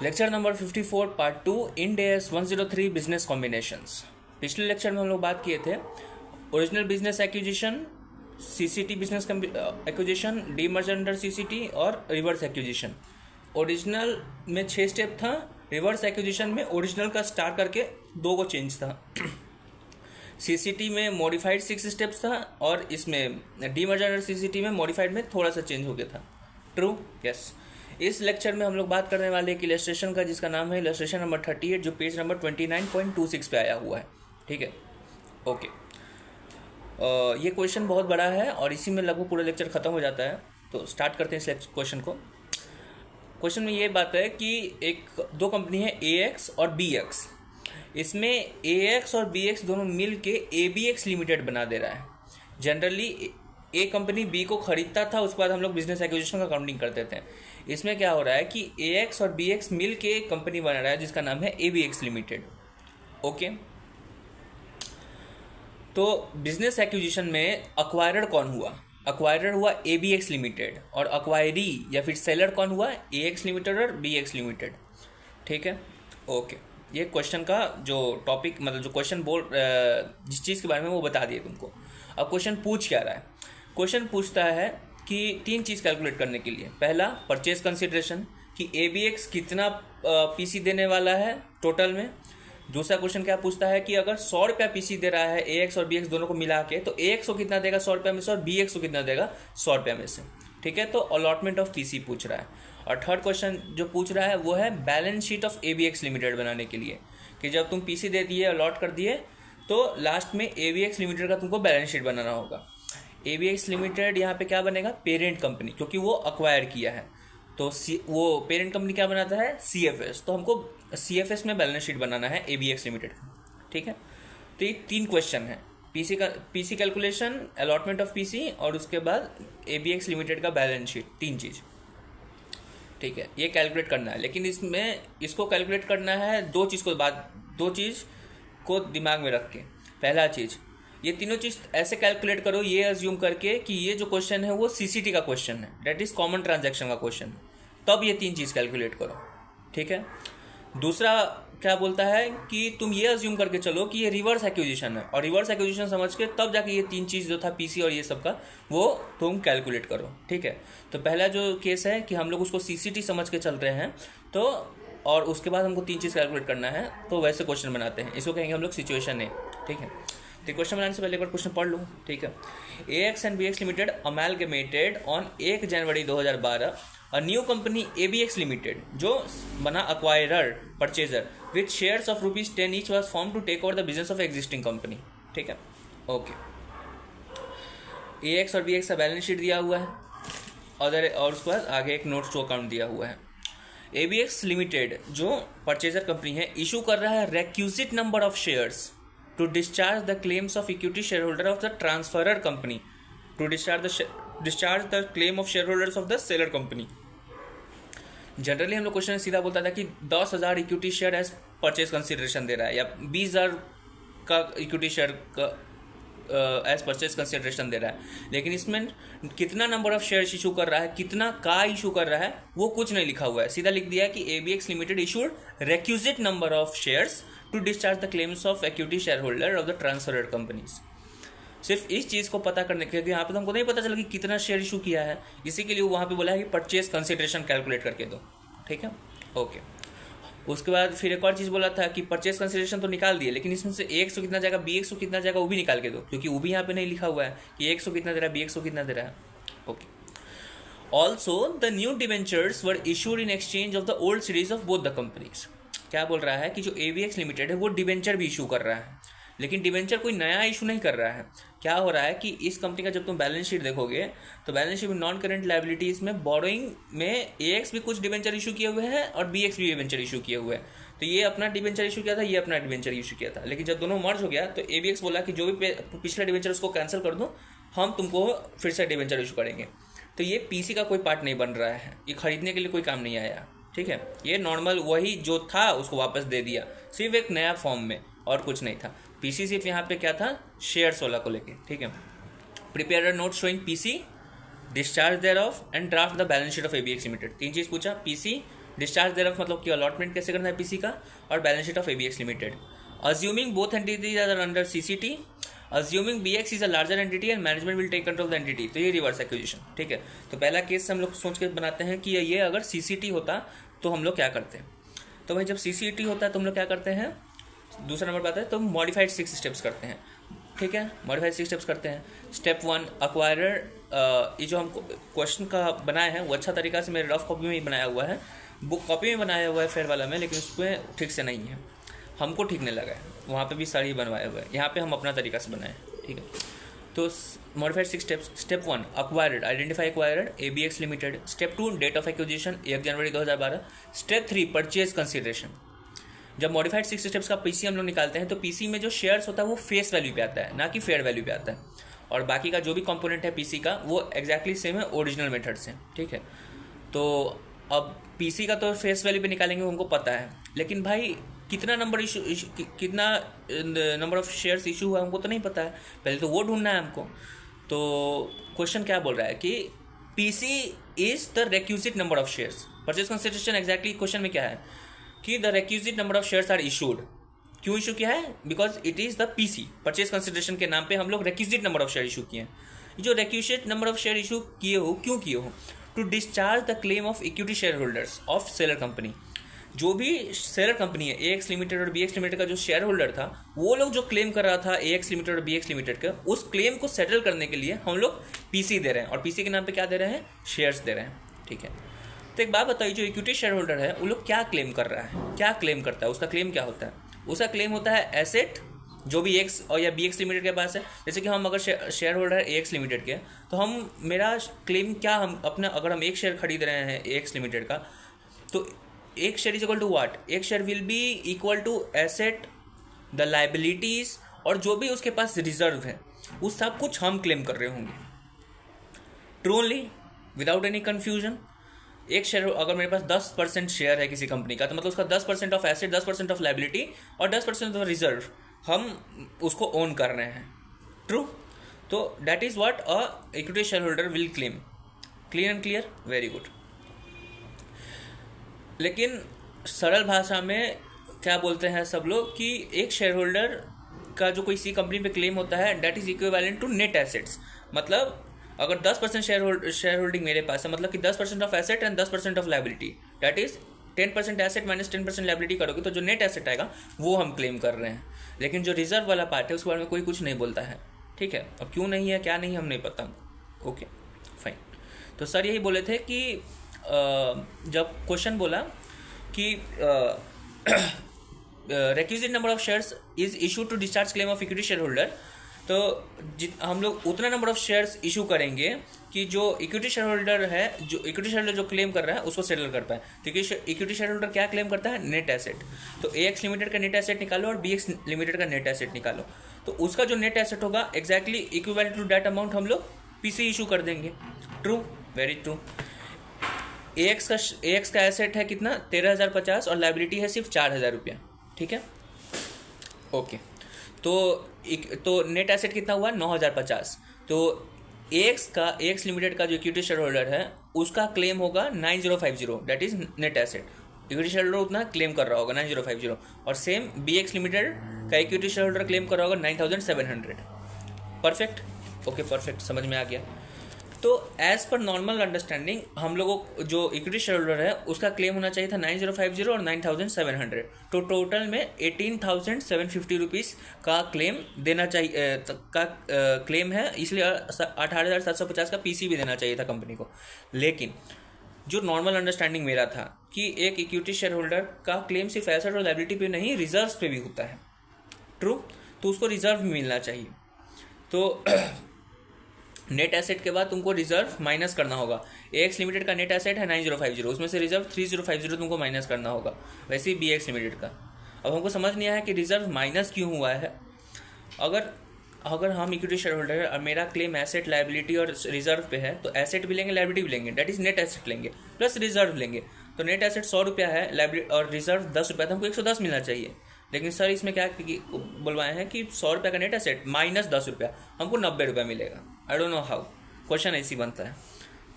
Lecture number 54 part 2 end S 103 business combinations. पिछले lecture में हम लोग बात किए थे original business acquisition, CCT business acquisition, demerger under CCT और रिवर्स एक्विजिशन। ओरिजिनल में 6 स्टेप था, रिवर्स एक्विजिशन में ओरिजिनल का स्टार करके 2 को चेंज था। सीसीटी में मॉडिफाइड 6 स्टेप्स था और इसमें डीमर्जर अंडर सीसीटी में मॉडिफाइड में थोड़ा सा चेंज हो गया था। ट्रू? यस। इस लेक्चर में हम लोग बात करने वाले एक इलस्ट्रेशन का जिसका नाम है इलस्ट्रेशन नंबर 38, जो पेज नंबर 29.26 पे आया हुआ है। ठीक है, ओके। ये क्वेश्चन बहुत बड़ा है और इसी में लगभग पूरा लेक्चर खत्म हो जाता है, तो स्टार्ट करते हैं इस क्वेश्चन को। क्वेश्चन में ये बात है कि दो कंपनी है AX और BX। इसमें AX और BX दोनों मिल के ABX लिमिटेड बना दे रहा है। जनरली ए कंपनी बी को खरीदता था, उसके बाद हम लोग बिजनेस एक्विजिशन का काउंटिंग करते थे। इसमें क्या हो रहा है कि AX और BX मिल के एक कंपनी बना रहा है जिसका नाम है ABX लिमिटेड। ओके, तो बिजनेस एक्विजिशन में अक्वायरर कौन हुआ? अक्वायरर हुआ ABX लिमिटेड और अक्वायरी या फिर सेलर कौन हुआ? AX लिमिटेड और BX लिमिटेड। ठीक है, ओके। ये क्वेश्चन का जो टॉपिक मतलब जो क्वेश्चन जिस चीज़ के बारे में वो बता दिए तुमको। अब क्वेश्चन पूछ क्या रहा है? क्वेश्चन पूछता है कि 3 चीज़ कैलकुलेट करने के लिए। पहला, परचेज कंसिडरेशन कि ABX कितना PC देने वाला है टोटल में। दूसरा क्वेश्चन क्या पूछता है कि अगर 100 रुपया PC दे रहा है AX और BX दोनों को मिला के, तो AX को कितना देगा 100 रुपया में से और BX को कितना देगा 100 रुपया में से। ठीक है, तो अलॉटमेंट ऑफ PC पूछ रहा है। और थर्ड क्वेश्चन जो पूछ रहा है वो है balance sheet of ABX limited बनाने के लिए, कि जब तुम PC दे दिए, अलॉट कर दिए, तो लास्ट में ABX लिमिटेड का तुमको बैलेंस शीट बनाना होगा। ABX लिमिटेड यहाँ पे क्या बनेगा? पेरेंट कंपनी, क्योंकि वो अक्वायर किया है। तो वो पेरेंट कंपनी क्या बनाता है? CFS। तो हमको CFS में बैलेंस शीट बनाना है ABX लिमिटेड का। ठीक है, तो ये 3 क्वेश्चन है। PC calculation, allotment of PC और उसके बाद ABX लिमिटेड का बैलेंस शीट, 3 चीज़। ठीक है, ये कैलकुलेट करना है, लेकिन इसमें इसको कैलकुलेट करना है दो चीज़ को दिमाग में रख के। पहला चीज़, ये तीनों चीज़ ऐसे कैलकुलेट करो, ये अज्यूम करके कि ये जो क्वेश्चन है वो CCT का क्वेश्चन है, डेट इज़ कॉमन ट्रांजैक्शन का क्वेश्चन है, तब ये 3 चीज़ कैलकुलेट करो। ठीक है। दूसरा क्या बोलता है कि तुम ये अज्यूम करके चलो कि ये रिवर्स एक्विजिशन है, और रिवर्स एक्विजिशन समझ के तब जाके ये 3 चीज़ जो था PC और ये सब का, वो तुम कैलकुलेट करो। ठीक है, तो पहला जो केस है कि हम लोग उसको CCT समझ के चल रहे हैं, तो और उसके बाद हमको 3 चीज़ कैलकुलेट करना है, तो वैसे क्वेश्चन बनाते हैं। इसको कहेंगे हम लोग सिचुएशन है। ठीक है, तो क्वेश्चन बनाने से पहले एक बार क्वेश्चन पढ़ लूँ। ठीक है, AX and BX limited amalgamated on 1 January 2012 a new company ABX limited, जो बना acquirer purchaser with shares of ₹10 each was form to take over the business of existing company. ठीक है, ओके। AX और BX का balance sheet दिया हुआ है और उसके बाद आगे एक नोट्स टू अकाउंट दिया हुआ है। ABX लिमिटेड जो परचेजर कंपनी है, इशू कर रहा है requisite number of shares to discharge the claims of equity shareholder of the transferor company, to discharge the claim of shareholders of the seller company। Generally हम लोग question सीधा बोलता था कि 10,000 equity share as purchase consideration दे रहा है, या 20,000 का इक्विटी शेयर का एज परचेज कंसिडरेशन दे रहा है, लेकिन इसमें कितना नंबर ऑफ शेयर्स इशू कर रहा है, कितना का इशू कर रहा है, वो कुछ नहीं लिखा हुआ है। सीधा लिख दिया है कि ABX limited issued requisite number of shares to discharge the claims of equity share holder of the transferor companies. सिर्फ इस चीज़ को पता करने के लिए, यहाँ पे तो हमको नहीं पता चला कि कितना शेयर इशू किया है, इसी के लिए वहाँ पे बोला है कि परचेज कंसिडरेशन कैलकुलेट करके दो। ठीक है, ओके। उसके बाद फिर एक और चीज़ बोला था कि परचेज कंसिडरेशन तो निकाल दिए, लेकिन इसमें से AX को कितना जाएगा, BX को कितना जाएगा, वो भी निकाल के दो, क्योंकि वो भी यहाँ पे नहीं लिखा हुआ है कि AX को कितना दे रहा है, BX को कितना दे रहा है। Okay. Also the new debentures were issued in exchange of the old series of both the companies. क्या बोल रहा है कि जो ABX लिमिटेड है वो डिवेंचर भी इशू कर रहा है, लेकिन डिवेंचर कोई नया इशू नहीं कर रहा है। क्या हो रहा है कि इस कंपनी का जब तुम बैलेंस शीट देखोगे, तो बैलेंस शीट में नॉन करेंट लायबिलिटीज में बोरोइंग में AX भी कुछ डिवेंचर इशू किए हुए हैं और BX भी डिवेंचर इशू किए हुए हैं। तो ये अपना डिवेंचर इशू किया था, ये अपना डिवेंचर इशू किया था, लेकिन जब दोनों मर्ज हो गया तो ABX बोला कि जो भी पिछला डिवेंचर उसको कैंसिल कर दो, हम तुमको फिर से डिवेंचर इशू करेंगे। तो ये PC का कोई पार्ट नहीं बन रहा है, ये खरीदने के लिए कोई काम नहीं आया। ठीक है, ये नॉर्मल वही जो था उसको वापस दे दिया, सिर्फ एक नया फॉर्म में, और कुछ नहीं था। PC सिर्फ यहाँ पे क्या था, शेयर्स वाला को लेके। ठीक है, prepare a note showing PC, discharge thereof and draft the balance sheet of ABX limited. 3 चीज़ पूछा, PC, डिस्चार्ज देयरऑफ मतलब कि अलॉटमेंट कैसे करना है पीसी का, और balance sheet of ABX limited. Assuming both entities are under CCT, assuming BX is a larger entity and management will take control of the entity. तो ये रिवर्स एक्विजिशन, ठीक है। तो पहला केस हम लोग सोच के बनाते हैं कि ये अगर सीसीटी होता तो हम लोग क्या करते हैं। तो भाई जब सीसीटी होता है तो हम लोग क्या करते हैं, दूसरा नंबर पर आता है तो मॉडिफाइड 6 स्टेप्स करते हैं, ठीक है। मॉडिफाइड 6 स्टेप्स करते हैं। स्टेप 1 अक्वायरर, ये जो हम क्वेश्चन का बनाया है वो अच्छा तरीका से मेरे रफ कॉपी में ही बनाया हुआ है, बुक कॉपी में बनाया हुआ है फेयर वाला में, लेकिन उसमें ठीक से नहीं है, हमको ठीक नहीं लगा है, वहाँ पे भी सर ही बनवाया हुआ है, यहाँ पे हम अपना तरीका से बनाए, ठीक है। तो modified 6 steps. Step 1 acquired, identify acquired ABX limited. Step 2 date of acquisition 1 January 2012। Step 3 purchase consideration. जब मॉडिफाइड 6 स्टेप्स का पीसी हम लोग निकालते हैं तो पीसी में जो शेयर्स होता है वो फेस वैल्यू पे आता है, ना कि फेयर वैल्यू पे आता है, और बाकी का जो भी कंपोनेंट है पीसी का वो एग्जैक्टली सेम है ओरिजिनल मेथड से, ठीक है। तो अब पीसी का तो फेस वैल्यू पे निकालेंगे वो हमको पता है, लेकिन भाई कितना नंबर ऑफ शेयर्स इशू हुआ हमको तो नहीं पता है, पहले तो वो ढूंढना है हमको। तो क्वेश्चन क्या बोल रहा है कि PC is the requisite number of shares. Purchase consideration exactly question में क्या है कि the requisite number of shares are issued. क्यों इशू किया है, because it is the PC, purchase consideration के नाम पे हम लोग requisite number of share issue किए हैं। जो requisite number of share issue किए हो, क्यों किए हो, to discharge the claim of equity share holders of seller company. जो भी सेलर कंपनी है एएक्स लिमिटेड और बीएक्स लिमिटेड का जो शेयर होल्डर था, वो लोग जो क्लेम कर रहा था एएक्स लिमिटेड और बीएक्स लिमिटेड का, उस क्लेम को सेटल करने के लिए हम लोग पीसी दे रहे हैं, और पीसी के नाम पे क्या दे रहे हैं, शेयर्स दे रहे हैं, ठीक है। तो एक बात बताइए, जो इक्विटी शेयर होल्डर है वो लोग क्या क्लेम कर रहा है, क्या क्लेम करता है, उसका क्लेम क्या होता है। उसका क्लेम होता है एसेट जो भी एक्स और या बीएक्स लिमिटेड के पास है। जैसे कि हम अगर शेयर होल्डर है एएक्स लिमिटेड के, तो हम मेरा क्लेम क्या, हम अपना अगर हम एक शेयर खरीद रहे हैं एएक्स लिमिटेड का, तो एक share is equal to what, एक share will be equal to asset, the liabilities, और जो भी उसके पास रिजर्व है वो सब कुछ हम क्लेम कर रहे होंगे। True only, without any confusion. एक शेयर अगर मेरे पास 10% शेयर है किसी कंपनी का, तो मतलब उसका 10% ऑफ एसेट, 10% ऑफ लाइबिलिटी और 10% ऑफ रिजर्व हम उसको ओन कर रहे हैं। ट्रू। तो that is what a equity share holder will claim. Clear and clear, very good. लेकिन सरल भाषा में क्या बोलते हैं सब लोग कि एक शेयर होल्डर का जो कोई सी कंपनी पे क्लेम होता है that is equivalent to net assets. मतलब अगर 10% शेयर होल्डिंग मेरे पास है, मतलब कि 10% of asset and 10% of liability, that is 10% asset minus 10% liability करोगे तो जो नेट एसेट आएगा वो हम क्लेम कर रहे हैं। लेकिन जो रिजर्व वाला पार्ट है उसके बारे में कोई कुछ नहीं बोलता है, ठीक है। अब क्यों नहीं है क्या नहीं हम नहीं पता, ओके फाइन। तो सर यही बोले थे कि जब क्वेश्चन बोला कि requisite number of shares is issue to discharge claim of equity share holder, तो हम लोग उतना नंबर ऑफ शेयर्स इशू करेंगे कि जो इक्विटी शेयर होल्डर है, जो इक्विटी शेयर होल्डर जो क्लेम कर रहा है उसको सेटल कर पाए। क्योंकि इक्विटी शेयर होल्डर क्या क्लेम करता है, नेट एसेट। तो एएक्स लिमिटेड का नेट एसेट निकालो और बीएक्स लिमिटेड का नेट एसेट निकालो, तो उसका जो नेट एसेट होगा exactly equivalent to that amount हम लोग पीसी इशू कर देंगे। True, very true. एएक्स का एसेट है कितना, 13,050 और लाइबिलिटी है सिर्फ 4,000 रुपया, ठीक है, ओके। तो नेट एसेट कितना हुआ, 9,050। तो एएक्स लिमिटेड का जो इक्विटी शेयर होल्डर है उसका क्लेम होगा 9050, that is net asset. Equity share holder उतना क्लेम कर रहा होगा 9050, और सेम बीएक्स लिमिटेड का इक्विटी शेयर होल्डर क्लेम कर रहा होगा 9,700। परफेक्ट, ओके परफेक्ट, समझ में आ गया। तो एज पर नॉर्मल अंडरस्टैंडिंग हम लोगों को जो इक्विटी शेयर होल्डर है उसका क्लेम होना चाहिए था 9050 और 9,700, तो टोटल में 18,750 रुपीज़ का क्लेम देना चाहिए, क्लेम है, इसलिए 18,750 का पीसी भी देना चाहिए था कंपनी को। लेकिन जो नॉर्मल अंडरस्टैंडिंग मेरा था कि एक इक्विटी शेयर होल्डर का क्लेम सिर्फ एसेट और लायबिलिटी पे नहीं रिजर्व पे भी होता है। ट्रू, तो उसको रिजर्व मिलना चाहिए। तो नेट एसेट के बाद तुमको रिजर्व माइनस करना होगा। एएक्स लिमिटेड का नेट एसेट है 9050, उसमें से रिजर्व 3050 तुमको माइनस करना होगा। वैसे ही बीएक्स लिमिटेड का। अब हमको समझ नहीं आया कि रिजर्व माइनस क्यों हुआ है। अगर हम इक्विटी शेयर होल्डर है और मेरा क्लेम एसेट लायबिलिटी और रिजर्व पे है, तो एसेट भी लेंगे लायबिलिटी भी लेंगे, दैट इज नेट एसेट लेंगे प्लस रिजर्व लेंगे। तो नेट एसेट 100 रुपया है, लायबिलिटी और रिजर्व 10 रुपया, तो हमको 110 मिलना चाहिए। लेकिन सर इसमें क्या बुलवाए हैं कि 100 रुपये का नेट एसेट माइनस 10 रुपया, हमको 90 रुपया मिलेगा। I don't know how, question ऐसी बनता है।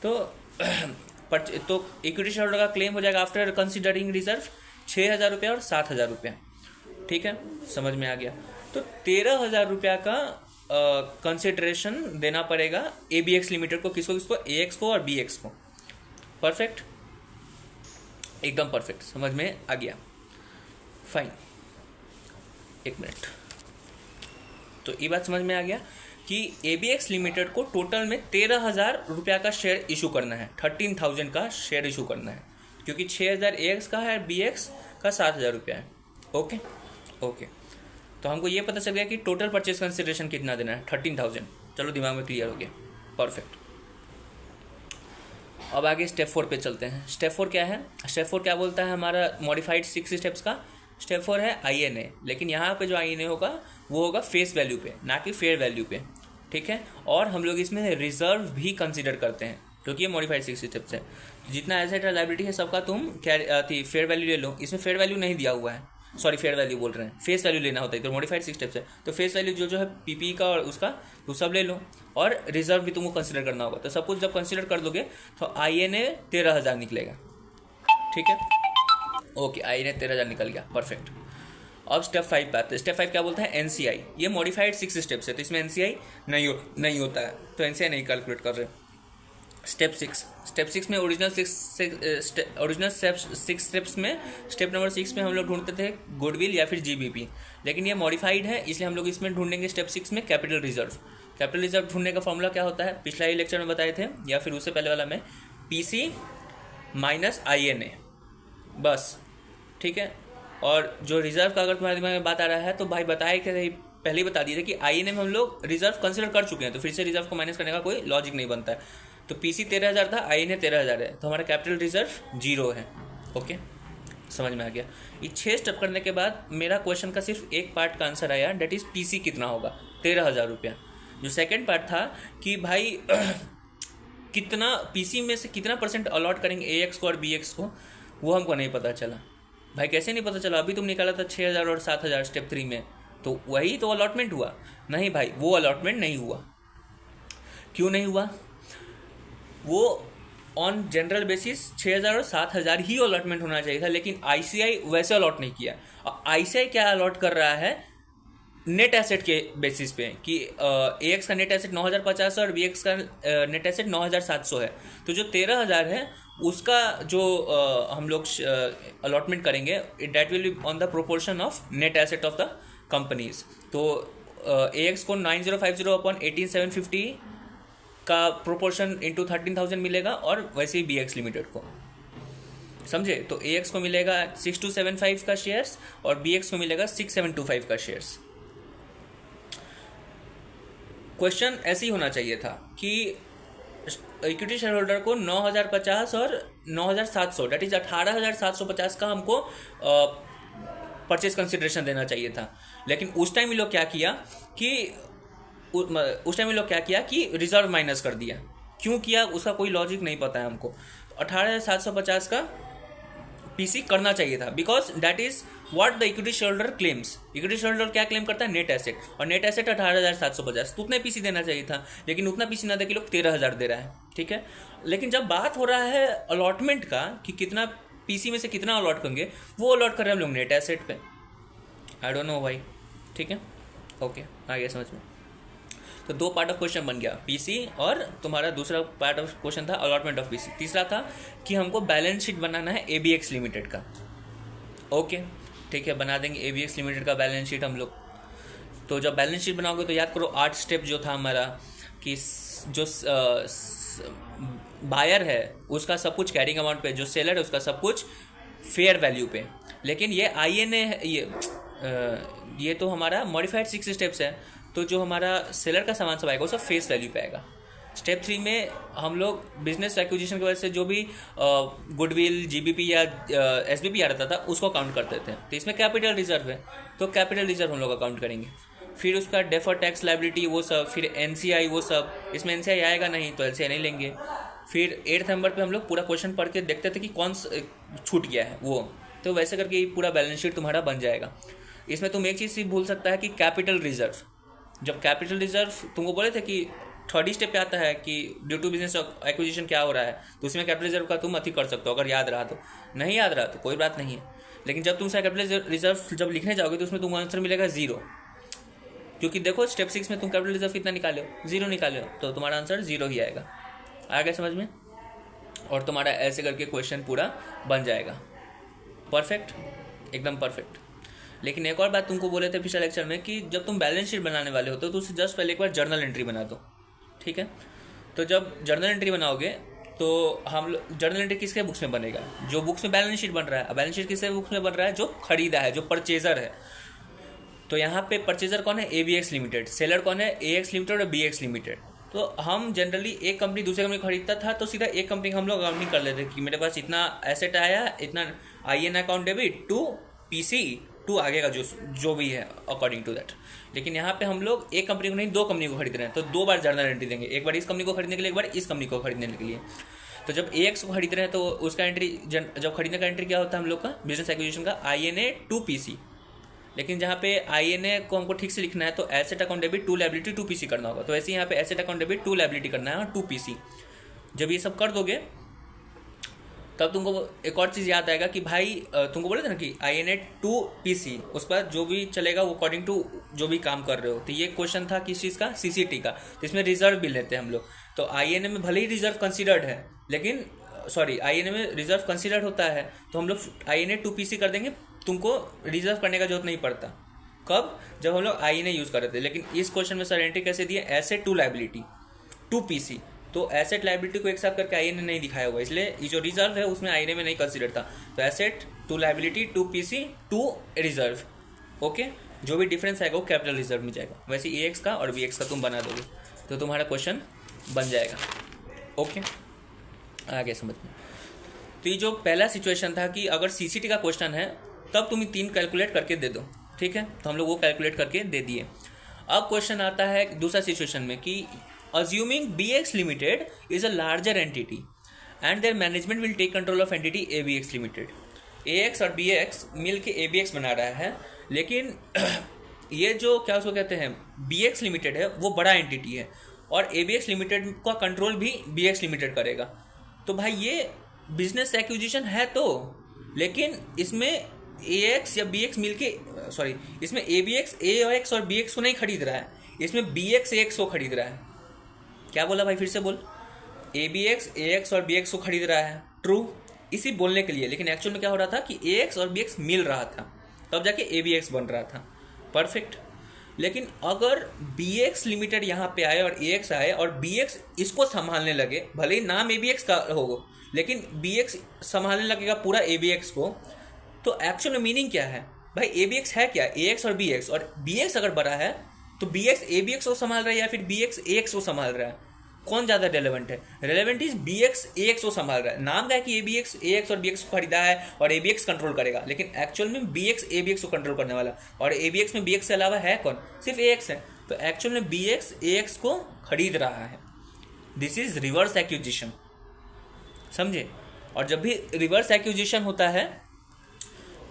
तो तो इक्विटी शेयर होल्डर का क्लेम हो जाएगा आफ्टर कंसिडरिंग रिजर्व 6,000 रुपया और 7,000 रुपया। ठीक है, समझ में आ गया। तो 13,000 रुपया का कंसिडरेशन देना पड़ेगा ABX लिमिटेड को। किसको किसको? AX को और BX को। परफेक्ट, एकदम परफेक्ट, समझ में आ गया। फाइन, एक मिनट। तो ये बात समझ में आ गया कि ABX लिमिटेड को टोटल में 13,000 रुपया का शेयर इशू करना है, 13,000 का शेयर इशू करना है, क्योंकि 6,000 AX का है, BX का 7,000 रुपया है। ओके ओके, तो हमको ये पता चल गया कि टोटल परचेज कंसिडरेशन कितना देना है, 13,000। चलो, दिमाग में क्लियर हो गया, परफेक्ट। अब आगे स्टेप 4 पे चलते हैं। स्टेप 4 क्या है? स्टेप 4 क्या बोलता है हमारा मॉडिफाइड 6 स्टेप्स का? स्टेप 4 है INA, लेकिन यहाँ पे जो INA होगा वो होगा फेस वैल्यू पे, ना कि फेयर वैल्यू पे। ठीक है, और हम लोग इसमें रिजर्व भी कंसीडर करते हैं, क्योंकि ये मॉडिफाइड 6 स्टेप्स है। जितना एसेट और लायबिलिटी है सबका तुम क्या फेयर वैल्यू ले लो। इसमें फेयर वैल्यू नहीं दिया हुआ है, सॉरी फेयर वैल्यू बोल रहे हैं, फेस वैल्यू लेना होता है। तो मॉडिफाइड 6 स्टेप्स है, तो फेस वैल्यू जो है PPE का और उसका तो सब ले लो, और रिजर्व भी तुमको कंसीडर करना होगा। तो सब कुछ जब कंसीडर कर दोगे तो INA 13,000 निकलेगा। ठीक है, ओके, INA 13,000 निकल गया, परफेक्ट। अब स्टेप 5 पे आते हैं। स्टेप 5 क्या बोलता है? NCI। ये मॉडिफाइड 6 स्टेप्स है, तो इसमें NCI नहीं होता है, तो NCI नहीं कैलकुलेट कर रहे। स्टेप 6 में ओरिजिनल 6 स्टेप्स में स्टेप नंबर 6 में हम लोग ढूंढते थे गुडविल या फिर GBP, लेकिन ये मॉडिफाइड है, इसलिए हम लोग इसमें ढूंढेंगे स्टेप 6 में कैपिटल रिजर्व। कैपिटल रिजर्व ढूंढने का फॉर्मूला क्या होता है? पिछला ही लेक्चर में बताए थे, या फिर उससे पहले वाला में, PC माइनस INA, बस। ठीक है, और जो रिजर्व का अगर तुम्हारे दिमाग में बात आ रहा है तो भाई बताए कि पहले ही बता दिए थे कि INA में हम लोग रिजर्व कंसिडर कर चुके हैं, तो फिर से रिजर्व को माइनस करने का कोई लॉजिक नहीं बनता है। तो PC 13,000 था, INA 13,000 है, तो हमारा कैपिटल रिजर्व 0 है। ओके, समझ में आ गया। ये 6 स्टेप करने के बाद मेरा क्वेश्चन का सिर्फ एक पार्ट का आंसर आया, डेट इज PC कितना होगा? 13,000 रुपया। जो सेकेंड पार्ट था कि भाई कितना PC में से कितना % अलॉट करेंगे AX को और BX को, वो हमको नहीं पता चला। भाई कैसे नहीं पता चला? अभी तुम निकाला था 6,000 और 7,000 स्टेप 3 में, तो वही तो अलॉटमेंट हुआ। नहीं भाई, वो अलॉटमेंट नहीं हुआ। क्यों नहीं हुआ? वो ऑन जनरल बेसिस 6,000 और 7,000 ही अलॉटमेंट होना चाहिए था, लेकिन ICI वैसे अलॉट नहीं किया। ICI क्या अलॉट कर रहा है? नेट एसेट के बेसिस पे, कि AX का नेट एसेट 9,050 और BX का नेट एसेट 9,700 है। तो जो 13,000 है उसका जो हम लोग अलॉटमेंट करेंगे, date will be on the proportion of net asset of the companies. तो AX को 9050 अपॉन 18,750 का प्रोपोर्शन इंटू 13,000 मिलेगा, और वैसे ही BX लिमिटेड को, समझे? तो AX को मिलेगा 6275 का शेयर्स और BX को मिलेगा 6725 का शेयर्स। क्वेश्चन ऐसे ही होना चाहिए था कि इक्विटी शेयर होल्डर को 9,050 और 9,700, डेट इज 18,750 का हमको परचेज कंसिडरेशन देना चाहिए था। लेकिन उस टाइम लोग क्या किया कि रिजर्व माइनस कर दिया। क्यों किया उसका कोई लॉजिक नहीं पता है हमको। 18,750 का PC करना चाहिए था, because that is what the equity share holder claims. Equity share holder क्या क्लेम करता है? नेट एसेट, और नेट एसेट 18,750, तो उतना PC देना चाहिए था, लेकिन उतना PC ना दे के लोग 13,000 दे रहा है। ठीक है, लेकिन जब बात हो रहा है अलॉटमेंट का कि कितना PC में से कितना अलॉट करेंगे, वो अलॉट कर रहे हैं हम लोग नेट एसेट पे। आई डोंट नो भाई। ठीक है, ओके, आ गया समझ में। तो 2 पार्ट ऑफ क्वेश्चन बन गया, PC, और तुम्हारा दूसरा पार्ट ऑफ क्वेश्चन था अलॉटमेंट ऑफ PC। तीसरा था कि हमको बैलेंस शीट बनाना है ABX लिमिटेड का। ओके, ठीक है, बना देंगे ABX लिमिटेड का बैलेंस शीट हम लोग। तो जब बैलेंस शीट बनाओगे तो याद करो 8 स्टेप जो था हमारा, कि जो बायर है उसका सब कुछ कैरिंग अमाउंट पे, जो सेलर है उसका सब कुछ फेयर वैल्यू पे। लेकिन ये INA ये तो हमारा मॉडिफाइड 6 स्टेप्स है, तो जो हमारा सेलर का सामान सब आएगा वो सब फेस वैल्यू पे आएगा। स्टेप 3 में हम लोग बिजनेस एक्विजिशन की वजह से जो भी गुडविल GBP या SBP आ रहा था उसको काउंट करते थे। तो इसमें कैपिटल रिजर्व है, तो कैपिटल रिजर्व हम लोग अकाउंट करेंगे। फिर उसका डेफर टैक्स लायबिलिटी वो सब, फिर NCI वो सब। इसमें NCI आएगा नहीं तो LCI नहीं लेंगे। फिर 8th नंबर पे हम लोग पूरा क्वेश्चन पढ़ के देखते थे कि कौन छूट गया है वो, तो वैसे करके पूरा बैलेंस शीट तुम्हारा बन जाएगा। इसमें तुम एक चीज़ भूल सकता है कि कैपिटल रिजर्व, जब कैपिटल रिजर्व तुमको बोले थे कि थर्ड स्टेप पे आता है कि ड्यू टू बिजनेस एक्विजिशन क्या हो रहा है, तो उसमें कैपिटल रिजर्व का तुम अति कर सकते हो अगर याद रहा तो। नहीं याद रहा तो कोई बात नहीं है, लेकिन जब तुम कैपिटल रिजर्व जब लिखने जाओगे तो उसमें तुमको आंसर मिलेगा 0, क्योंकि देखो स्टेप 6 में तुम कैपिटल रिजर्व कितना निकाले हो, 0 निकाले हो, तो तुम्हारा आंसर 0 ही आएगा। आ गया समझ में? और तुम्हारा ऐसे करके क्वेश्चन पूरा बन जाएगा। परफेक्ट, एकदम परफेक्ट। लेकिन एक और बात तुमको बोले थे पिछले लेक्चर में कि जब तुम बैलेंस शीट बनाने वाले होते हो तो उससे जस्ट पहले एक बार जर्नल एंट्री बना दो, ठीक है? तो जब जर्नल एंट्री बनाओगे तो हम जर्नल एंट्री किसके बुक्स में बनेगा? जो बुक्स में बैलेंस शीट बन रहा है। बैलेंस शीट किसके बुक्स में बन रहा है? जो खरीदा है, जो परचेजर है। तो यहाँ पे परचेजर कौन है? ABX limited. सेलर कौन है? AX लिमिटेड और BX लिमिटेड। तो हम जनरली एक कंपनी दूसरे कंपनी खरीदता था तो सीधा एक कंपनी हम लोग अकाउंटिंग कर लेते कि मेरे पास इतना एसेट आया, इतना IN account debit to PC to आगे का जो भी है अकॉर्डिंग टू दैट। लेकिन यहाँ पे हम लोग एक कंपनी को नहीं, दो कंपनी को खरीद रहे हैं, तो 2 बार जर्नल एंट्री देंगे, एक बार इस कंपनी को खरीदने के लिए, एक बार इस कंपनी को खरीदने के लिए। तो जब AX को खरीद रहे हैं तो उसका एंट्री, जब खरीदने का एंट्री क्या होता है हम लोग का बिजनेस एक्विजिशन का? INA to PC। लेकिन जहाँ पे INA को हमको ठीक से लिखना है तो asset account debit to liability to PC करना होगा। तो ऐसे यहाँ पे asset account debit to liability करना है और टू PC। जब ये सब कर दोगे तब तुमको एक और चीज़ याद आएगा कि भाई तुमको बोले थे ना कि INA टू PC, उसके बाद जो भी चलेगा वो अकॉर्डिंग टू जो भी काम कर रहे हो। तो ये क्वेश्चन था किस चीज़ का? CCT का। तो इसमें रिजर्व भी लेते हैं हम लोग। तो INA में भले ही रिजर्व कंसिडर्ड है, लेकिन INA में रिजर्व कंसिडर्ड होता है तो हम लोग INA टू PC कर देंगे, तुमको रिजर्व करने का जरूरत नहीं पड़ता। कब? जब हम लोग INA यूज़ कर रहे थे। लेकिन इस क्वेश्चन में सर एंट्री कैसे दिए? Asset to liability to PC। तो एसेट लायबिलिटी को एक साथ करके INA नहीं दिखाया होगा, इसलिए ये जो रिजर्व है उसमें INA में नहीं कंसिडर था। तो asset to liability to PC to reserve. Okay, जो भी डिफरेंस आएगा वो कैपिटल रिजर्व में जाएगा। वैसे AX का और BX का तुम बना दोगे तो तुम्हारा क्वेश्चन बन जाएगा। ओके, आगे समझ में। तो ये जो पहला सिचुएशन था कि अगर CCT का क्वेश्चन है तब तुम 3 कैलकुलेट करके दे दो, ठीक है? तो हम लोग वो कैलकुलेट करके दे दिए। अब क्वेश्चन आता है दूसरा सिचुएशन में कि assuming BX Limited is a larger entity and their management will take control of entity ABX Limited. AX और BX मिल के ABX बना रहा है, लेकिन ये जो क्या उसको कहते हैं BX Limited है वो बड़ा एंटिटी है और ABX Limited का कंट्रोल भी BX Limited करेगा। तो भाई ये बिजनेस एक्विजिशन है तो, लेकिन इसमें AX या BX मिल के इसमें AX और BX को नहीं खरीद रहा है, इसमें BX AX को खरीद रहा है। क्या बोला भाई? फिर से बोल। ABX AX और BX को खरीद रहा है, ट्रू, इसी बोलने के लिए। लेकिन एक्चुअल में क्या हो रहा था कि AX और BX मिल रहा था, तब जाके ABX बन रहा था। परफेक्ट। लेकिन अगर BX लिमिटेड यहाँ पे आए और AX आए और BX इसको संभालने लगे, भले ही नाम ABX का होगा लेकिन BX संभालने लगेगा पूरा ABX को, तो एक्चुअल में मीनिंग क्या है भाई? ABX है क्या? AX और BX, और BX अगर बड़ा है तो BX ABX को संभाल रहा है या फिर BX AX को संभाल रहा है? कौन ज़्यादा रेलेवेंट है? रेलेवेंट इज BX AX को संभाल रहा है। नाम क्या है कि ABX AX और BX को खरीदा है और ABX कंट्रोल करेगा, लेकिन एक्चुअल में BX ABX को कंट्रोल करने वाला, और ABX में BX के अलावा है कौन? सिर्फ AX है। तो एक्चुअल में BX AX को खरीद रहा है। दिस इज रिवर्स एक्विजिशन, समझे? और जब भी रिवर्स एक्विजिशन होता है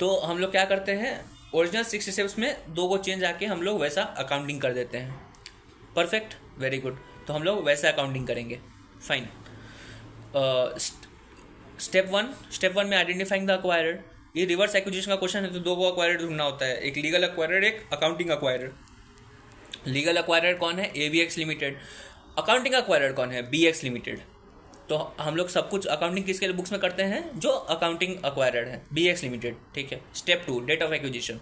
तो हम लोग क्या करते हैं, ओरिजिनल 6 स्टेप्स में 2 को चेंज आके हम लोग वैसा अकाउंटिंग कर देते हैं। Perfect, very good. तो हम लोग वैसा अकाउंटिंग करेंगे। फाइन। स्टेप वन में आइडेंटिफाइंग द अक्वायर्ड। ये रिवर्स एक्विजिशन का क्वेश्चन है तो 2 को अक्वायर्ड ढूंढना होता है, एक लीगल अक्वायर्ड, एक अकाउंटिंग अक्वायर्ड। लीगल अक्वायर्ड कौन है? ABX limited. अकाउंटिंग अक्वायर्ड कौन है? BX limited. तो हम लोग सब कुछ अकाउंटिंग किसके बुक्स में करते हैं? जो अकाउंटिंग अक्वायर्ड है, BX लिमिटेड, ठीक है। Step 2 date of acquisition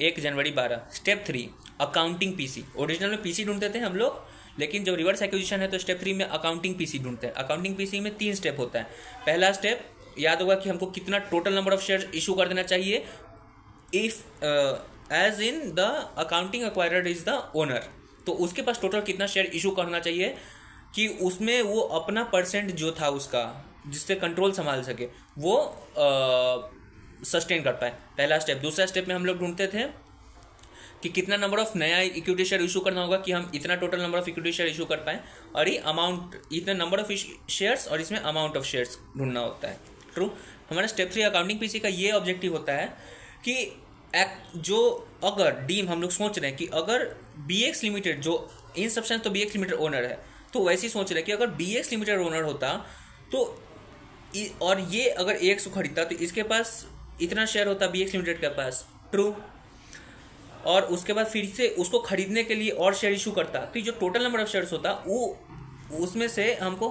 1 January 12। स्टेप 3 अकाउंटिंग PC। ओरिजिनल में PC ढूंढते थे हम लोग, लेकिन जब रिवर्स एक्विजिशन है तो स्टेप 3 में अकाउंटिंग PC ढूंढते हैं। अकाउंटिंग PC में 3 स्टेप होता है। पहला स्टेप याद होगा कि हमको कितना total number of share issue कर देना चाहिए, if as in the accounting acquired is the owner. तो उसके पास टोटल कितना शेयर इशू करना चाहिए कि उसमें वो अपना परसेंट जो था उसका, जिससे कंट्रोल संभाल सके, वो सस्टेन कर पाए। पहला स्टेप। दूसरा स्टेप में हम लोग ढूंढते थे कि कितना नंबर ऑफ नया इक्विटी शेयर इशू करना होगा कि हम इतना total number of equity share issue कर पाएँ, और ये अमाउंट, इतना नंबर ऑफ शेयर्स और इसमें अमाउंट ऑफ शेयर्स ढूंढना होता है। ट्रू। हमारा स्टेप 3 अकाउंटिंग PC का ये ऑब्जेक्टिव होता है कि जो अगर डीम हम लोग सोच रहे हैं कि अगर BX लिमिटेड, जो इन सब्सटेंस तो BX लिमिटेड ओनर है, तो वैसे ही सोच रहे कि अगर बी एक्स लिमिटेड ओनर होता तो और ये अगर ए एक्स को खरीदता तो इसके पास इतना शेयर होता बी एक्स लिमिटेड के पास, ट्रू। और उसके बाद फिर से उसको खरीदने के लिए और शेयर इशू करता, तो जो टोटल नंबर ऑफ शेयर्स होता वो उसमें से हमको,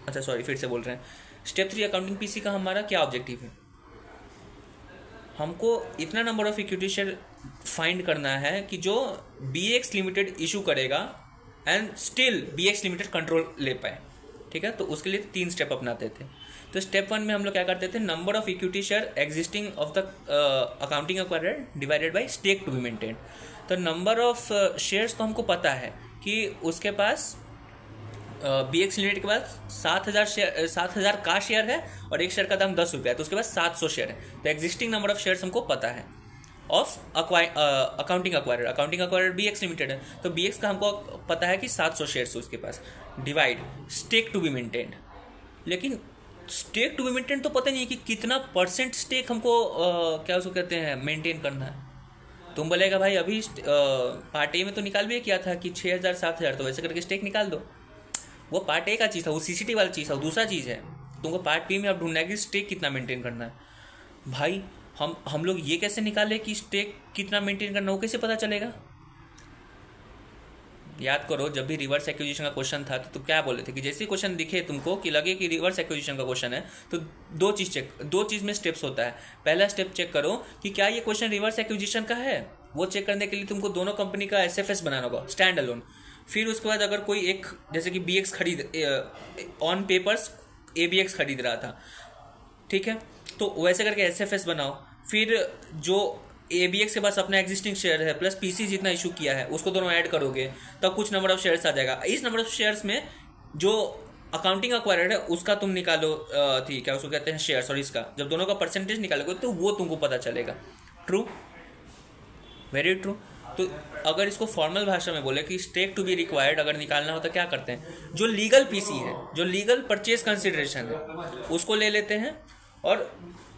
अच्छा सॉरी फिर से बोल रहे हैं, स्टेप 3 अकाउंटिंग पीसी का हमारा क्या ऑब्जेक्टिव है, हमको इतना number of equity share find करना है कि जो बी एक्स लिमिटेड इशू करेगा and still be X limited control ले पाए, ठीक है। तो उसके लिए 3 स्टेप अपनाते थे। तो स्टेप 1 में हम लोग क्या करते थे, number of equity share existing of the accounting acquired divided by stake to be maintain. तो नंबर ऑफ शेयर्स तो हमको पता है कि उसके पास बी एक्स लिमिटेड के पास 7,000 का शेयर है और एक शेयर का दाम 10 रुपया है, तो उसके पास 700 शेयर है। तो एग्जिस्टिंग नंबर ऑफ शेयर्स हमको पता है of accounting acquired B X limited है, तो बी एक्स का हमको पता है कि 700 शेयर्स है उसके पास, divide stake to be maintained. लेकिन स्टेक टू बी मेंटेन तो पता नहीं है कि कितना परसेंट स्टेक हमको क्या उसको कहते हैं मेंटेन करना है। तुम बोलेगा भाई अभी पार्ट ए में तो निकाल भी किया था कि 6,000 7,000, तो वैसे करके स्टेक निकाल दो। वो पार्ट ए का चीज़ था, वो सीसीटी वाला चीज़ था, वो दूसरा चीज़ है। तुमको पार्ट बी में अब ढूंढना है कि स्टेक कितना मेंटेन करना है। भाई हम लोग ये कैसे निकाले कि स्टेक कितना मेंटेन करना, वो कैसे पता चलेगा। याद करो जब भी रिवर्स एक्विजिशन का क्वेश्चन था तो क्या बोले थे कि जैसे क्वेश्चन दिखे तुमको कि लगे कि रिवर्स एक्विजिशन का क्वेश्चन है तो दो चीज़ में स्टेप्स होता है। पहला स्टेप चेक करो कि क्या ये क्वेश्चन रिवर्स एक्विजिशन का है, वो चेक करने के लिए तुमको दोनों कंपनी का एसएफएस बनाना होगा, स्टैंड अलोन। फिर उसके बाद अगर कोई एक जैसे कि B X on papers ABX खरीद रहा था, ठीक है, तो वैसे करके एसएफएस बनाओ। फिर जो ABX के पास अपना एग्जिस्टिंग शेयर है प्लस पीसी जितना इशू किया है उसको दोनों ऐड करोगे तब कुछ नंबर ऑफ शेयर्स आ जाएगा। इस नंबर ऑफ शेयर्स में जो अकाउंटिंग एक्वायर्ड है उसका तुम निकालो थी क्या उसको कहते हैं शेयर्स, और इसका जब दोनों का परसेंटेज निकालोगे तो वो तुमको पता चलेगा। True, very true. तो अगर इसको फॉर्मल भाषा में बोले कि स्टेक टू बी रिक्वायर्ड अगर निकालना हो तो क्या करते हैं, जो लीगल पीसी है, जो लीगल परचेज कंसिडरेशन है उसको ले लेते हैं, और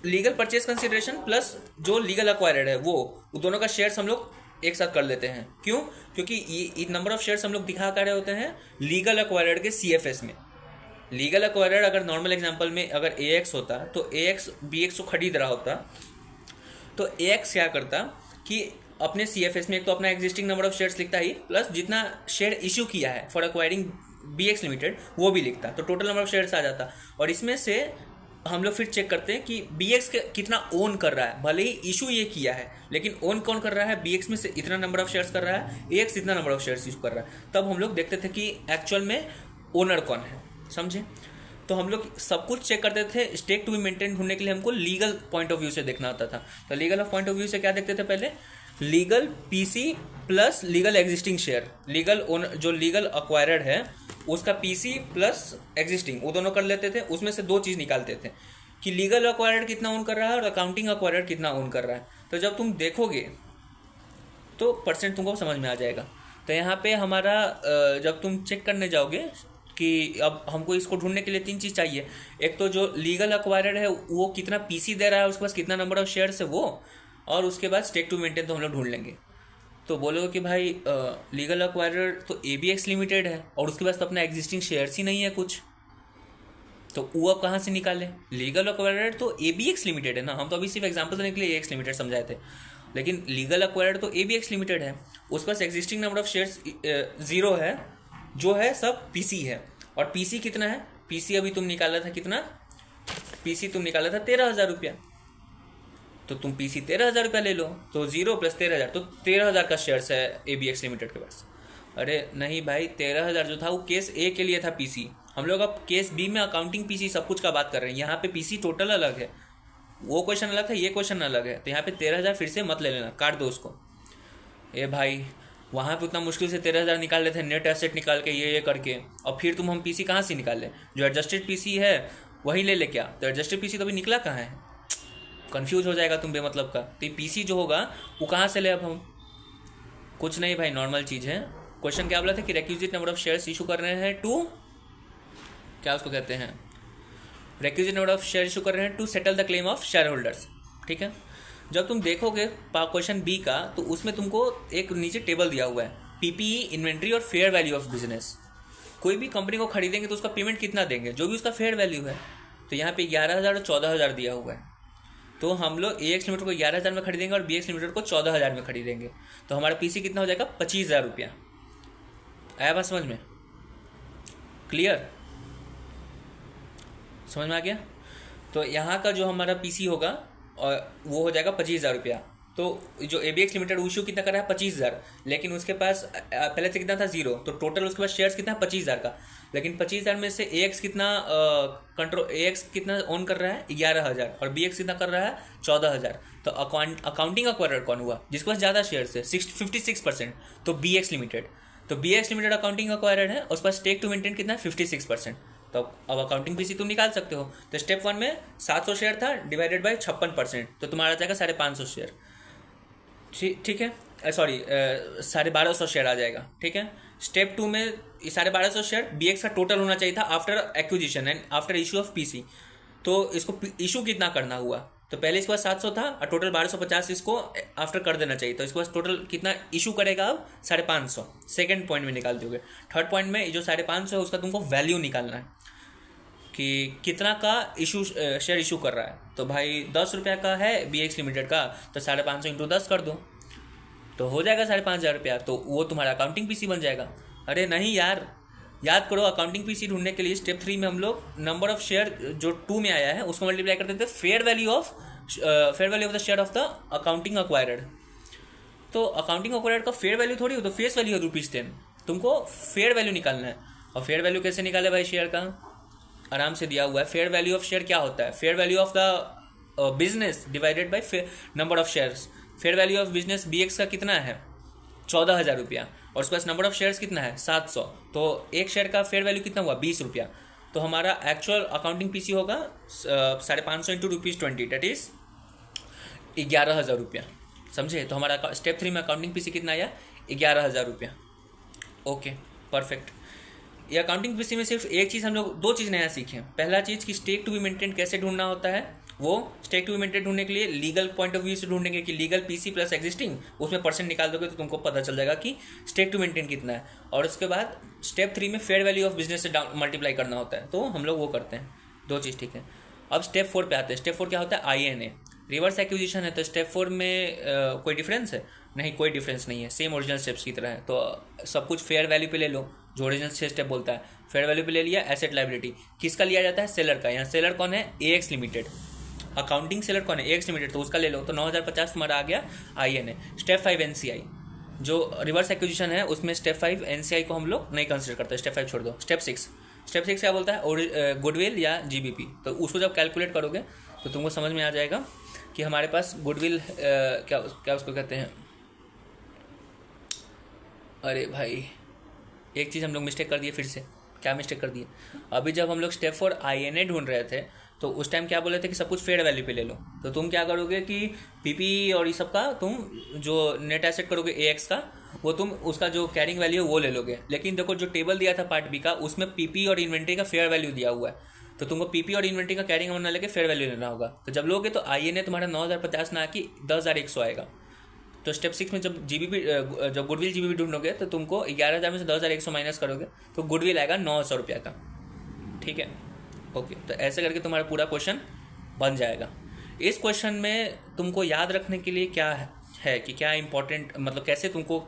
लीगल परचेज कंसिडरेशन प्लस जो लीगल एक्वायर्ड है वो दोनों का शेयर्स हम लोग एक साथ कर लेते हैं। क्यों? क्योंकि ये नंबर ऑफ शेयर्स हम लोग दिखा कर रहे होते हैं लीगल एक्वायर्ड के CFS में। लीगल एक्वायर्ड अगर नॉर्मल एग्जांपल में अगर AX होता तो AX BX को खरीद रहा होता तो AX क्या करता कि अपने CFS में एक तो अपना एग्जिस्टिंग नंबर ऑफ शेयर्स लिखता ही प्लस जितना शेयर इशू किया है फॉर एक्वायरिंग BX लिमिटेड वो भी लिखता, तो टोटल नंबर ऑफ शेयर्स आ जाता। और इसमें से हम लोग फिर चेक करते हैं कि BX कितना ओन कर रहा है, भले ही इशू ये किया है लेकिन ओन कौन कर रहा है, BX में से इतना नंबर ऑफ शेयर्स कर रहा है, AX इतना नंबर ऑफ शेयर्स इशू कर रहा है। तब हम लोग देखते थे कि एक्चुअल में ओनर कौन है, समझे। तो हम लोग सब कुछ चेक करते थे। स्टेक टू बी मेंटेन ढूंढने के लिए हमको लीगल पॉइंट ऑफ व्यू से देखना होता था। तो लीगल पॉइंट ऑफ व्यू से क्या देखते थे, पहले legal PC plus legal existing share, legal owner जो लीगल एक्वायर्ड है उसका पीसी प्लस एग्जिस्टिंग वो दोनों कर लेते थे। उसमें से दो चीज़ निकालते थे कि लीगल एक्वायर्ड कितना ओन कर रहा है और अकाउंटिंग एक्वायर्ड कितना ओन कर रहा है। तो जब तुम देखोगे तो परसेंट तुमको समझ में आ जाएगा। तो यहाँ पे हमारा जब तुम चेक करने जाओगे कि अब हमको इसको ढूंढने के लिए 3 चीज़ चाहिए। एक तो जो लीगल एक्वायर्ड है वो कितना पीसी दे रहा है, उसके पास कितना नंबर ऑफ शेयर्स है वो, और उसके बाद स्टेक टू मेंटेन तो हम लोग ढूंढ लेंगे। तो बोलोगे कि भाई लीगल एक्वायर्ड तो ABX लिमिटेड है और उसके पास तो अपना एग्जिस्टिंग शेयर्स ही नहीं है कुछ, तो वो अब कहाँ से निकाले। लीगल एक्वायर्ड तो ABX लिमिटेड है ना, हम तो अभी सिर्फ एग्जाम्पल देने के लिए AX लिमिटेड समझाए थे, लेकिन लीगल एक्वायर्ड तो ABX लिमिटेड है, उसके पास एग्जिस्टिंग नंबर ऑफ शेयर्स 0 है, जो है सब PC है। और PC कितना है, PC अभी तुम निकाला था कितना, PC तुम निकाला था 13,000 रुपया, तो तुम PC 13,000 रुपया ले लो, तो 0 + 13,000 तो 13,000 का शेयर्स है ABX लिमिटेड के पास। अरे नहीं भाई, 13,000 जो था वो केस A के लिए था PC, हम लोग अब केस B में अकाउंटिंग PC सब कुछ का बात कर रहे हैं। यहाँ पे PC टोटल अलग है, वो क्वेश्चन अलग था, ये क्वेश्चन अलग है। तो यहाँ पे 13,000 फिर से मत ले लेना, काट दो उसको। ए भाई वहाँ पे उतना मुश्किल से 13,000 निकाल लेते हैं नेट एसेट निकाल के ये करके, और फिर तुम हम PC कहाँ से निकाल लें, जो एडजस्टेड PC है वही ले क्या। तो एडजस्टेड PC तो अभी निकला कहाँ है, कंफ्यूज हो जाएगा तुम बेमतलब का। तो PC जो होगा वो कहाँ से ले, अब हम कुछ नहीं भाई, नॉर्मल चीज़ है। क्वेश्चन क्या बोला था कि requisite number of shares issue कर रहे हैं टू, क्या उसको कहते हैं, requisite number of share issue कर रहे हैं to settle the claim of share holders, ठीक है। जब तुम देखोगे क्वेश्चन B का तो उसमें तुमको एक नीचे टेबल दिया हुआ है PPE, इन्वेंट्री और फेयर वैल्यू ऑफ बिजनेस। कोई भी कंपनी को खरीदेंगे तो उसका पेमेंट कितना देंगे, जो भी उसका फेयर वैल्यू है। तो यहाँ पे 11,000 और 14,000 दिया हुआ है, तो हम लोग ए एक्स लिमिटेड को 11,000 में खरीदेंगे और बी एक्स लिमिटेड को 14,000 में खरीदेंगे। तो हमारा पीसी कितना हो जाएगा, 25,000 रुपया। आया बात समझ में? क्लियर? समझ में आ गया? तो यहाँ का जो हमारा पीसी होगा और वो हो जाएगा 25,000 रुपया। तो जो एबीएक्स लिमिटेड इशू कितना कर रहा है, 25,000, लेकिन उसके पास पहले से कितना था, 0, तो टोटल उसके पास शेयर्स कितना है, 25,000 का। लेकिन 25,000 में से ए एक्स कितना कितना ओन कर रहा है, 11,000, और बी एक्स कितना कर रहा है, 14,000। तो अकाउंटिंग एक्वायरर कौन हुआ, जिसके पास ज़्यादा शेयर्स है, 56%, तो बी एक्स लिमिटेड। तो B X limited accounting acquirer है, उसके पास स्टेक टू मेंटेन कितना है, 56%। तो अब अकाउंटिंग पीसी तुम निकाल सकते हो। तो स्टेप 1 में 700 शेयर था डिवाइडेड बाय 56%, तो तुम्हारा जाएगा 550 शेयर। ठीक है, सॉरी 1250 शेयर आ जाएगा। ठीक है, स्टेप 2 में 1250 शेयर बी एक्स का टोटल होना चाहिए था after acquisition and after issue of PC. तो इसको इशू कितना करना हुआ, तो पहले इसके पास 700 था और टोटल 1250 इसको आफ्टर कर देना चाहिए। तो इसके पास टोटल कितना इशू करेगा, अब 550। सेकेंड पॉइंट में निकाल दोगे। थर्ड पॉइंट में जो 550 है उसका तुमको वैल्यू निकालना है कि कितना का इशू शेयर इशू कर रहा है। तो भाई 10 रुपया का है बी एक्स लिमिटेड का, तो 550 इंटू 10 कर दो, तो हो जाएगा 5,500 रुपया। तो वो तुम्हारा अकाउंटिंग पीसी बन जाएगा। अरे नहीं यार, याद करो, अकाउंटिंग पीसी ढूंढने के लिए स्टेप 3 में हम लोग नंबर ऑफ शेयर जो 2 में आया है उसको मल्टीप्लाई करते थे fair value of the share of the accounting acquired. तो अकाउंटिंग अक्वायर्ड का फेयर वैल्यू थोड़ी हो, तो फेस वैल्यू है ₹10। तुमको फेयर वैल्यू निकालना है। और फेयर वैल्यू कैसे निकाले भाई शेयर का, आराम से दिया हुआ है। फेयर वैल्यू ऑफ शेयर क्या होता है, fair value of the business divided by number of shares. Fair value of business B X का कितना है, 14,000 रुपया, और उसके पास नंबर ऑफ शेयर्स कितना है, 700। तो एक शेयर का फेयर वैल्यू कितना हुआ, 20 रुपया। तो हमारा एक्चुअल अकाउंटिंग पीसी होगा 550 इंटू ₹20, डेट इज 11,000 रुपया। समझे? तो हमारा स्टेप 3 में अकाउंटिंग पीसी कितना आया, 11,000 रुपया। Okay, perfect. ये अकाउंटिंग पीसी में सिर्फ एक चीज़ हम लोग 2 चीज़ नया सीखे। पहला चीज़ कि स्टेक टू बी मेंटेन कैसे ढूंढना होता है, वो स्टेक टू बी मेंटेन ढूंढने के लिए लीगल पॉइंट ऑफ व्यू से ढूंढेंगे कि लीगल पीसी प्लस एग्जिस्टिंग, उसमें परसेंट निकाल दोगे तो तुमको पता चल जाएगा कि स्टेक टू मेंटेन कितना है। और उसके बाद स्टेप 3 में फेयर वैल्यू ऑफ बिजनेस से मल्टीप्लाई करना होता है, तो हम लोग वो करते हैं। 2 चीज़ ठीक है। अब स्टेप 4 पे आते हैं। स्टेप 4 क्या होता है, INA, रिवर्स एक्विजिशन है। तो स्टेप 4 में कोई डिफरेंस है नहीं, कोई डिफरेंस नहीं है, सेम ओरिजिनल स्टेप्स की तरह है। तो सब कुछ फेयर वैल्यू पे ले लो, जो ओरिजिनल 6 स्टेप बोलता है। फेयर वैल्यू पे ले लिया। एसेट लायबिलिटी किसका लिया जाता है, सेलर का। यहाँ सेलर कौन है, AX लिमिटेड। अकाउंटिंग सेलर कौन है, AX लिमिटेड, तो उसका ले लो। तो 9,050 तुम्हारा आ गया INA। स्टेप 5 NCI, जो रिवर्स एक्विजिशन है उसमें स्टेप 5 NCI को हम लोग नहीं कंसिडर करते, स्टेप 5 छोड़ दो। स्टेप 6 क्या बोलता है, गुडविल या GBP। तो उसको जब कैलकुलेट करोगे तो तुमको समझ में आ जाएगा कि हमारे पास गुडविल क्या उसको कहते हैं। अरे भाई एक चीज़ हम लोग मिस्टेक कर दिए, फिर से क्या मिस्टेक कर दिए। अभी जब हम लोग स्टेप 4 INA ढूंढ रहे थे तो उस टाइम क्या बोले थे कि सब कुछ फेयर वैल्यू पे ले लो। तो तुम क्या करोगे कि PP और ये सब का तुम जो नेट एसेट करोगे AX का, वो तुम उसका जो कैरिंग वैल्यू है वो ले लोगे। लेकिन देखो जो टेबल दिया था पार्ट B का, उसमें PP और इन्वेंट्री का फेयर वैल्यू दिया हुआ है, तो तुमको PP और इन्वेंट्री का कैरिंग अमाउंट ना लेके फेयर वैल्यू लेना होगा। तो जब लोगे तो INA तुम्हारा 9,050 ना कि 10,100 आएगा। तो स्टेप 6 में जब जब गुडविल GBP ढूंढोगे तो तुमको 11,000 में से 10,100 माइनस करोगे तो गुडविल आएगा 900 रुपया का। ठीक है, ओके। तो ऐसे करके तुम्हारा पूरा क्वेश्चन बन जाएगा। इस क्वेश्चन में तुमको याद रखने के लिए क्या है कि क्या इंपॉर्टेंट, मतलब कैसे तुमको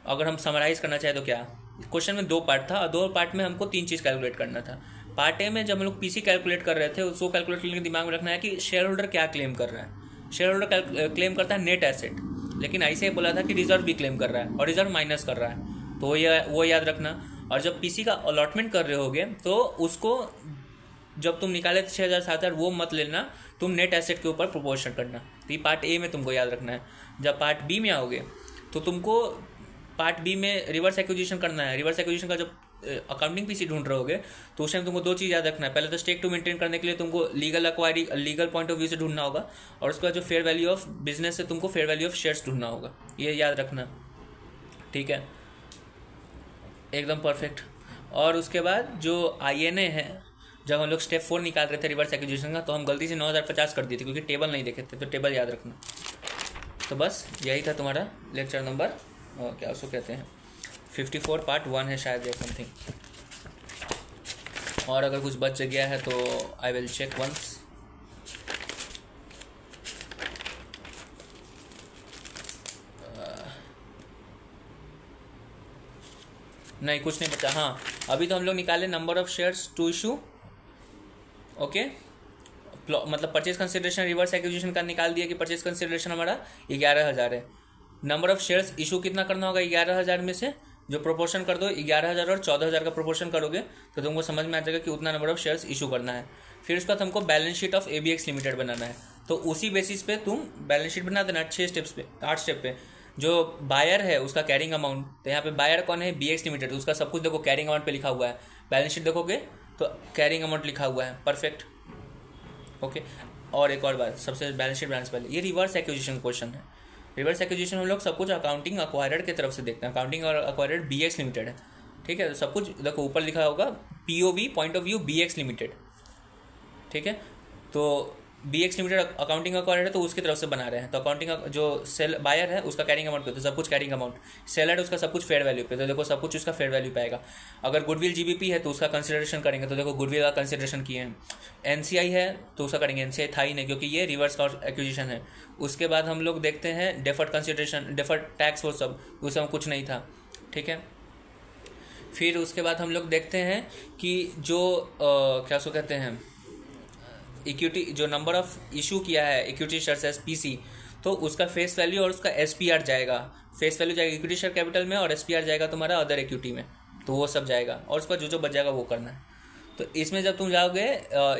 अगर हम समराइज़ करना चाहें तो क्या। क्वेश्चन में 2 पार्ट था और 2 पार्ट में हमको 3 चीज़ कैलकुलेट करना था। पार्ट ए में जब हम लोग पीसी कैलकुलेट कर रहे थे उसको कैलकुलेट करने के दिमाग में रखना है कि शेयर होल्डर क्या क्लेम कर रहा है। शेयर होल्डर क्लेम करता है नेट एसेट, लेकिन ऐसे ही बोला था कि रिजर्व भी क्लेम कर रहा है और रिजर्व माइनस कर रहा है, तो वो याद रखना। और जब पीसी का अलॉटमेंट कर रहे होगे तो उसको जब तुम निकाले 6,000 7,000 वो मत लेना, तुम नेट एसेट के ऊपर प्रोपोर्शन करना। तो ये पार्ट ए में तुमको याद रखना है। जब पार्ट बी में आओगे तो तुमको पार्ट बी में रिवर्स एक्विजिशन करना है। रिवर्स एक्विजिशन का जब अकाउंटिंग पीसी ढूंढ रहे होगे तो उस टाइम तुमको 2 चीज़ याद रखना है। पहले तो स्टेक टू मेंटेन करने के लिए तुमको लीगल पॉइंट ऑफ व्यू से ढूंढना होगा, और उसके बाद जो फेयर वैल्यू ऑफ बिजनेस है तुमको फेयर वैल्यू ऑफ शेयर्स ढूंढना होगा। ये याद रखना, ठीक है, एकदम परफेक्ट। और उसके बाद जो INA है, जब हम लोग स्टेप 4 निकाल रहे थे रिवर्स एक्विजिशन का तो हम गलती से 9,050 कर दिए थे क्योंकि टेबल नहीं देखे थे, तो टेबल याद रखना। तो बस यही था तुम्हारा लेक्चर नंबर क्या उसको कहते हैं 54 पार्ट 1 है शायद या समथिंग। और अगर कुछ बच गया है तो आई विल चेक वंस। नहीं, कुछ नहीं बचा। हाँ, अभी तो हम लोग निकाले number of shares to issue. Okay, मतलब परचेज कंसिडरेशन रिवर्स एक्विजिशन का निकाल दिया कि परचेज कंसिडरेशन हमारा 11,000 है। नंबर ऑफ शेयर्स इशू कितना करना होगा 11,000 में से, जो प्रोपोर्शन कर दो 11,000 और 14,000 का प्रोपोर्शन करोगे तो तुमको समझ में आ जाएगा कि उतना नंबर ऑफ शेयर्स इशू करना है। फिर उसके बाद हमको balance sheet of ABX limited बनाना है। तो उसी बेसिस पे तुम बैलेंस शीट बना देना 8 स्टेप पे। जो बायर है उसका कैरिंग अमाउंट, तो यहाँ पे बायर कौन है, BX लिमिटेड, उसका सब कुछ देखो कैरिंग अमाउंट पे लिखा हुआ है। बैलेंस शीट देखोगे तो कैरिंग अमाउंट लिखा हुआ है। परफेक्ट। ओके, और एक और बात, सबसे बैलेंस शीट बनाने से पहले ये रिवर्स एक्विजिशन क्वेश्चन है। रिवर्स एक्विजिशन हम लोग सब कुछ अकाउंटिंग अक्वायर्ड की तरफ से देखते हैं। अकाउंटिंग और अक्वायर्ड BX लिमिटेड है, ठीक है। तो सब कुछ देखो ऊपर लिखा होगा POV point of view BX limited, ठीक है। तो BX लिमिटेड अकाउंटिंग अक्वायर्ड है तो उसकी तरफ से बना रहे हैं। तो अकाउंटिंग जो सेल बायर है उसका कैरिंग अमाउंट पे, तो सब कुछ कैरिंग अमाउंट। सेलर है उसका सब कुछ फेयर वैल्यू पे, तो देखो सब कुछ उसका फेयर वैल्यू पे आएगा। अगर गुडविल GBP है तो उसका कंसिडरेशन करेंगे, तो देखो गुडविल का कंसिडरेशन किए हैं। NCI है तो उसका करेंगे, NCI था ही नहीं क्योंकि ये रिवर्स एक्विजिशन है। उसके बाद हम लोग देखते हैं डेफर्ड कंसिडरेशन, डेफर्ड टैक्स, वो सब उसमें कुछ नहीं था, ठीक है। फिर उसके बाद हम लोग देखते हैं कि जो क्या सो कहते हैं इक्विटी, जो नंबर ऑफ इशू किया है इक्विटी शेयर्स SPC, तो उसका फेस वैल्यू और उसका SPR जाएगा। फेस वैल्यू जाएगा इक्विटी शेयर कैपिटल में और SPR जाएगा तुम्हारा अदर इक्विटी में, तो वो सब जाएगा। और उसका जो बच जाएगा वो करना है। तो इसमें जब तुम जाओगे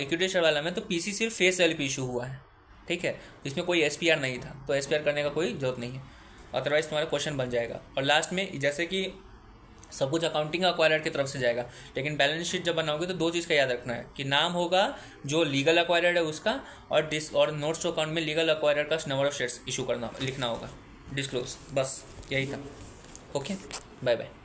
इक्विटी शेयर वाला में, तो PC सिर्फ फेस वैल्यू पे इशू हुआ है, ठीक है। इसमें कोई SPR नहीं था, तो SPR करने का कोई जरूरत नहीं है, अदरवाइज तुम्हारा क्वेश्चन बन जाएगा। और लास्ट में जैसे कि सब कुछ अकाउंटिंग अक्वायर्ड की तरफ से जाएगा, लेकिन बैलेंस शीट जब बनाओगे तो दो चीज़ का याद रखना है कि नाम होगा जो लीगल अक्वायर्ड है उसका, और नोट्स टू अकाउंट में लीगल अक्वायर्ड का नंबर ऑफ शेयर्स इशू करना लिखना होगा, डिस्क्लोज, बस यही था। Okay, bye bye.